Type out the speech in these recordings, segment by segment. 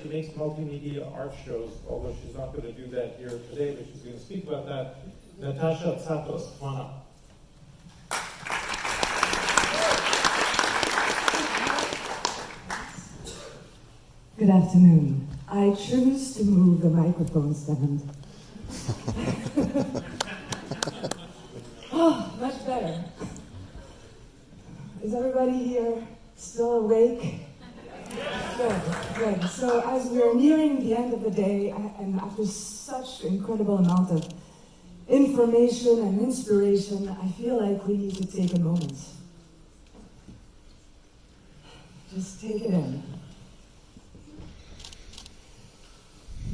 She makes multimedia art shows, although she's not going to do that here today, but she's going to speak about that. Natasha Tsakos, come on up. Good afternoon. I choose to move the microphone stand. Oh, much better. Is everybody here still awake? Good, good. So as we're nearing the end of the day, and after such incredible amount of information and inspiration, I feel like we need to take a moment. Just take it in.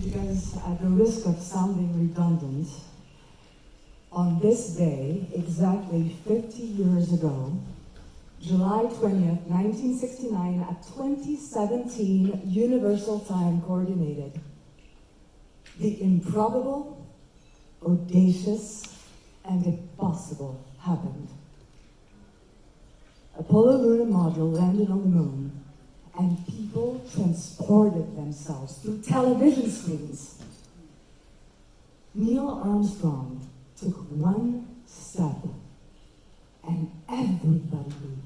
Because at the risk of sounding redundant, on this day, exactly 50 years ago, July 20th, 1969, at 2017 Universal Time Coordinated, the improbable, audacious, and impossible happened. Apollo lunar module landed on the moon, and people transported themselves through television screens. Neil Armstrong took one step, and everybody leaped.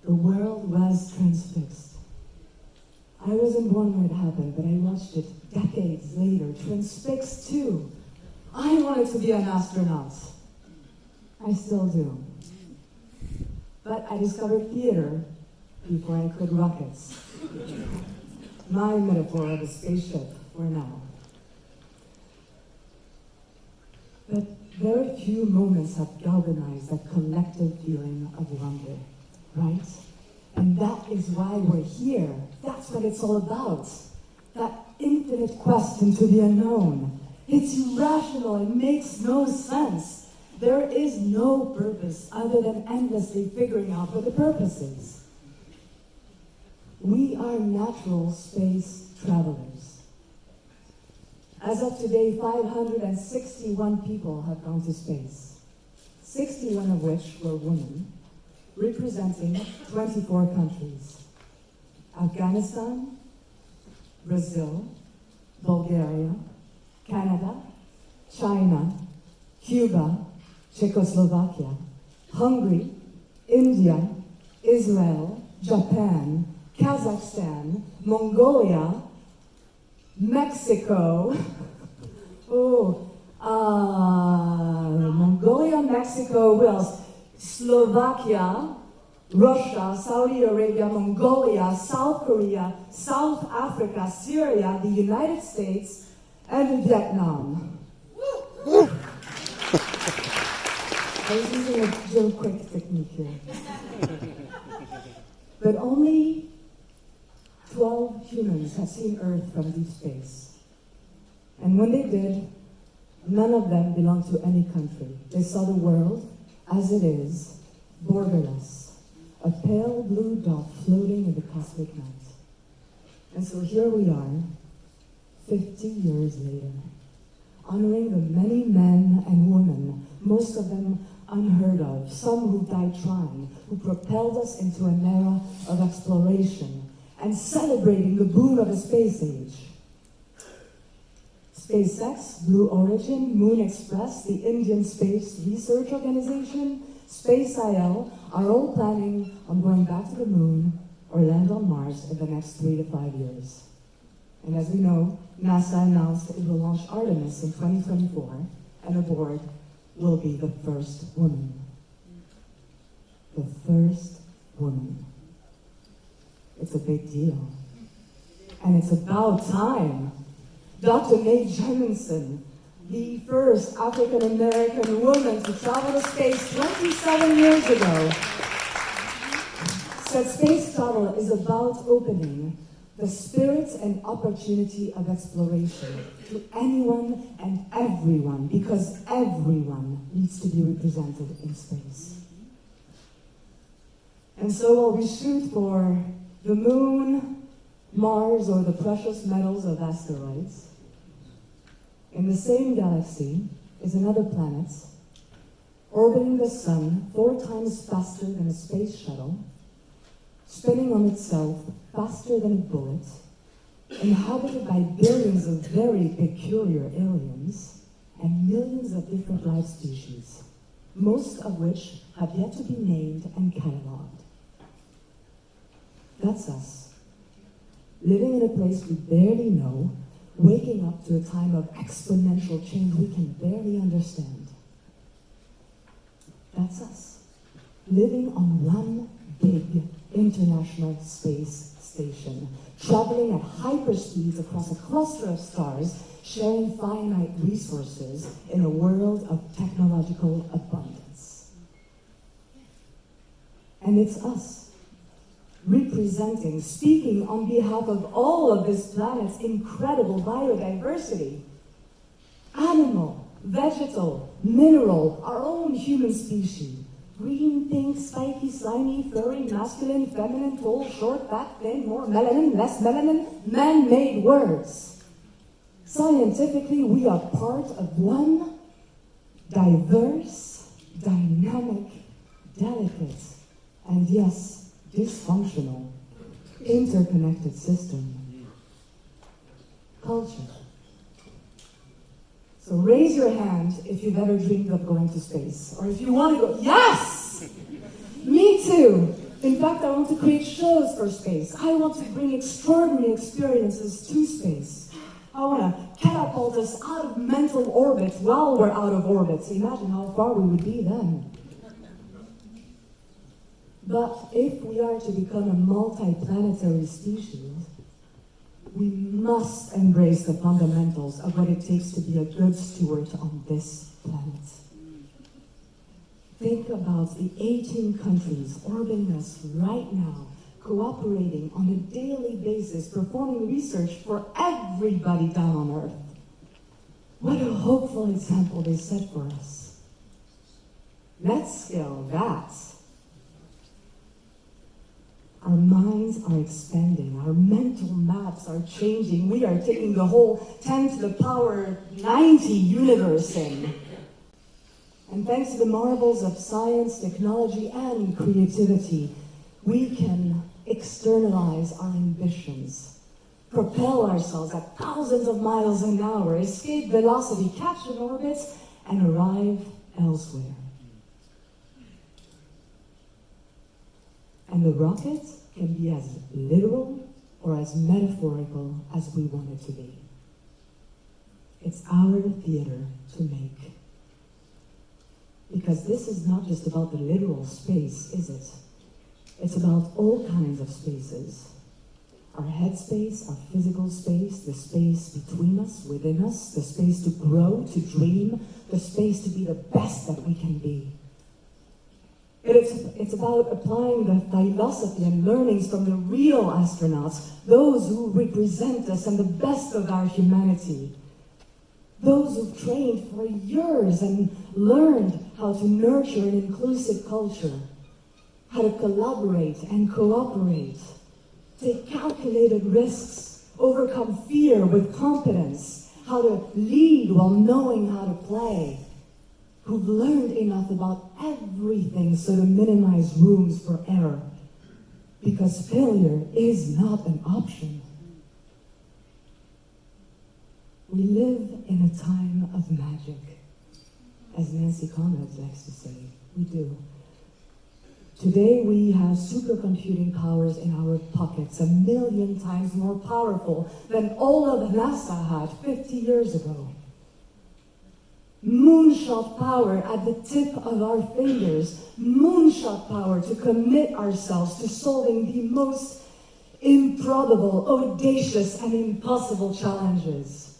The world was transfixed. I wasn't born when it happened, but I watched it decades later, transfixed too. I wanted to be an astronaut. I still do. But I discovered theater before I could rockets. My metaphor of a spaceship for now. But very few moments have galvanized that collective feeling of wonder, right? And that is why we're here. That's what it's all about. That infinite quest into the unknown. It's irrational, it makes no sense. There is no purpose other than endlessly figuring out what the purpose is. We are natural space travelers. As of today, 561 people have gone to space, 61 of which were women, representing 24 countries. Afghanistan, Brazil, Bulgaria, Canada, China, Cuba, Czechoslovakia, Hungary, India, Israel, Japan, Kazakhstan, Mongolia, Mexico, Mongolia, Mexico, who else? Slovakia, Russia, Saudi Arabia, Mongolia, South Korea, South Africa, Syria, the United States, and Vietnam. I was using a Joe Quick technique here. But only 12 humans have seen Earth from deep space. And when they did, none of them belonged to any country. They saw the world as it is, borderless, a pale blue dot floating in the cosmic night. And so here we are, 50 years later, honoring the many men and women, most of them unheard of, some who died trying, who propelled us into an era of exploration, and celebrating the boom of the space age. SpaceX, Blue Origin, Moon Express, the Indian Space Research Organization, Space.il are all planning on going back to the moon or land on Mars in the next 3 to 5 years. And as we know, NASA announced it will launch Artemis in 2024, and aboard will be the first woman. The first woman. It's a big deal. And it's about time. Dr. Mae Jemison, the first African-American woman to travel to space 27 years ago, said space travel is about opening the spirit and opportunity of exploration to anyone and everyone, because everyone needs to be represented in space. And so while we shoot for the moon, Mars, or the precious metals of asteroids, in the same galaxy is another planet orbiting the sun 4 times faster than a space shuttle, spinning on itself faster than a bullet, inhabited by billions of very peculiar aliens and millions of different life species, most of which have yet to be named and catalogued. That's us, living in a place we barely know, waking up to a time of exponential change we can barely understand. That's us, living on one big international space station, traveling at hyperspeeds across a cluster of stars, sharing finite resources in a world of technological abundance. And it's us, representing, speaking on behalf of all of this planet's incredible biodiversity. Animal, vegetal, mineral, our own human species. Green, pink, spiky, slimy, furry, masculine, feminine, tall, short, fat, thin, more melanin, less melanin, man-made words. Scientifically, we are part of one diverse, dynamic, delicate, and yes, dysfunctional, interconnected system. Culture. So raise your hand if you've ever dreamed of going to space, or if you want to go. Yes! Me too! In fact, I want to create shows for space. I want to bring extraordinary experiences to space. I want to catapult us out of mental orbit while we're out of orbit. So imagine how far we would be then. But if we are to become a multi-planetary species, we must embrace the fundamentals of what it takes to be a good steward on this planet. Think about the 18 countries orbiting us right now, cooperating on a daily basis, performing research for everybody down on Earth. What a hopeful example they set for us. Let's scale that. Our minds are expanding, our mental maps are changing. We are taking the whole 10 to the power 90 universe in. And thanks to the marvels of science, technology, and creativity, we can externalize our ambitions, propel ourselves at thousands of miles an hour, escape velocity, catch an orbit, and arrive elsewhere. And the rocket can be as literal or as metaphorical as we want it to be. It's our theater to make. Because this is not just about the literal space, is it? It's about all kinds of spaces. Our headspace, our physical space, the space between us, within us, the space to grow, to dream, the space to be the best that we can be. But it's about applying the philosophy and learnings from the real astronauts, those who represent us and the best of our humanity. Those who've trained for years and learned how to nurture an inclusive culture, how to collaborate and cooperate, take calculated risks, overcome fear with competence, how to lead while knowing how to play, who've learned enough about everything so to minimize rooms for error, because failure is not an option. We live in a time of magic, as Nancy Conrad likes to say. We do. Today we have supercomputing powers in our pockets, 1 million times more powerful than all of NASA had 50 years ago. Moonshot power at the tip of our fingers. Moonshot power to commit ourselves to solving the most improbable, audacious, and impossible challenges.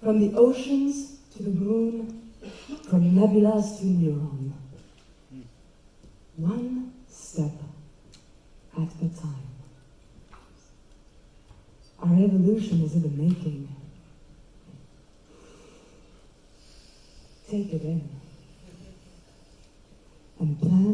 From the oceans to the moon, from nebulas to Neuron. One step at a time. Our evolution is in the making. Take it in and plan